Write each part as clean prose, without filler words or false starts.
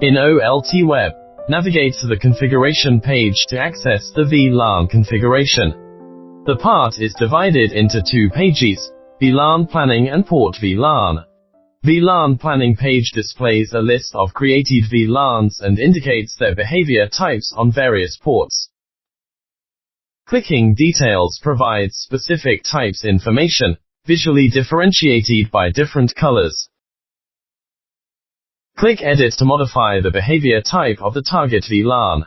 In OLT Web, navigate to the configuration page to access the VLAN configuration. The part is divided into two pages, VLAN Planning and Port VLAN. VLAN Planning page displays a list of created VLANs and indicates their behavior types on various ports. Clicking Details provides specific types information, visually differentiated by different colors. Click Edit to modify the behavior type of the target VLAN.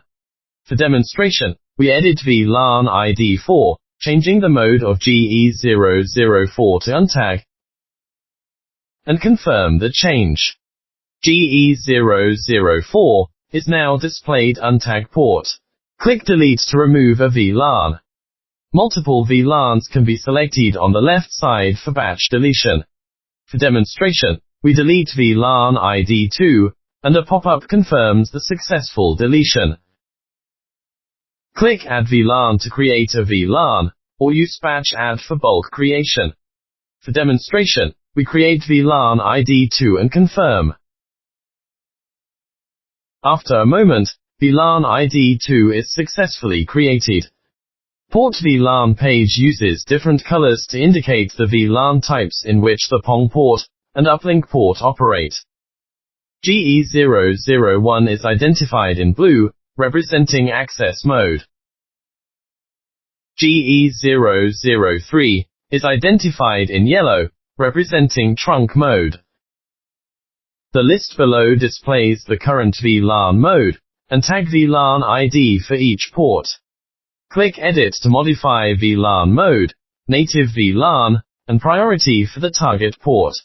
For demonstration, we edit VLAN ID 4, changing the mode of GE004 to untag, and confirm the change. GE004 is now displayed untag port. Click Delete to remove a VLAN. Multiple VLANs can be selected on the left side for batch deletion. For demonstration, we delete VLAN ID 2, and a pop-up confirms the successful deletion. Click Add VLAN to create a VLAN, or use Batch Add for bulk creation. For demonstration, we create VLAN ID 2 and confirm. After a moment, VLAN ID 2 is successfully created. Port VLAN page uses different colors to indicate the VLAN types in which the PONG port and uplink port operate. GE001 is identified in blue, representing access mode. GE003 is identified in yellow, representing trunk mode. The list below displays the current VLAN mode, and tag VLAN ID for each port. Click Edit to modify VLAN mode, native VLAN, and priority for the target port.